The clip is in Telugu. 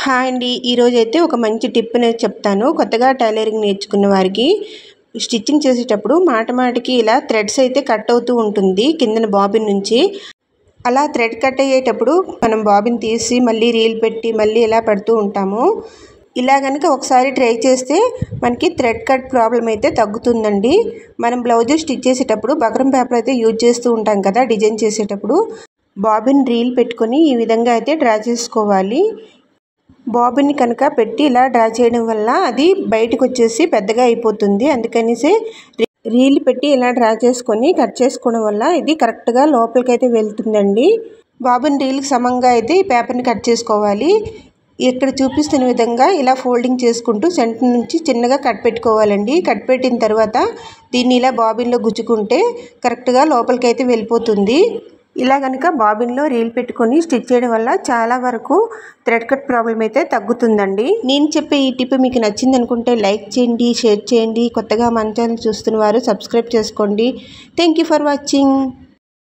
హాయ్ అండి. ఈరోజైతే ఒక మంచి టిప్ అనేది చెప్తాను. కొత్తగా టైలరింగ్ నేర్చుకున్న వారికి స్టిచ్చింగ్ చేసేటప్పుడు మాటికి ఇలా థ్రెడ్స్ అయితే కట్ అవుతూ ఉంటుంది కిందన బాబిన్ నుంచి. అలా థ్రెడ్ కట్ అయ్యేటప్పుడు మనం బాబిన్ తీసి మళ్ళీ రీల్ పెట్టి మళ్ళీ ఇలా పెడుతూ ఉంటాము. ఇలా కనుక ఒకసారి ట్రై చేస్తే మనకి థ్రెడ్ కట్ ప్రాబ్లం అయితే తగ్గుతుందండి. మనం బ్లౌజ్ స్టిచ్ చేసేటప్పుడు బక్రం పేపర్ అయితే యూజ్ చేస్తూ ఉంటాం కదా డిజైన్ చేసేటప్పుడు. బాబిన్ రీల్ పెట్టుకొని ఈ విధంగా అయితే డ్రా చేసుకోవాలి. బాబిన్ని కనుక పెట్టి ఇలా డ్రా చేయడం వల్ల అది బయటకు వచ్చేసి పెద్దగా అయిపోతుంది. అందుకనిసే రీల్ పెట్టి ఇలా డ్రా చేసుకొని కట్ చేసుకోవడం వల్ల ఇది కరెక్ట్గా లోపలికి అయితే వెళ్తుందండి. బాబిన్ రీల్కి సమంగా అయితే ఈ పేపర్ని కట్ చేసుకోవాలి. ఇక్కడ చూపిస్తున్న విధంగా ఇలా ఫోల్డింగ్ చేసుకుంటూ సెంటర్ నుంచి చిన్నగా కట్ పెట్టుకోవాలండి. కట్ పెట్టిన తర్వాత దీన్ని ఇలా బాబిన్లో గుచ్చుకుంటే కరెక్ట్గా లోపలికి అయితే వెళ్ళిపోతుంది. ఇలా కనుక బాబిన్లో రీల్ పెట్టుకొని స్టిచ్ చేయడం వల్ల చాలా వరకు థ్రెడ్ కట్ ప్రాబ్లం అయితే తగ్గుతుందండి. నేను చెప్పే ఈ టిప్ మీకు నచ్చింది అనుకుంటే లైక్ చేయండి, షేర్ చేయండి. కొత్తగా మన ఛానల్ చూస్తున్న వారు సబ్స్క్రైబ్ చేసుకోండి. Thank you for watching.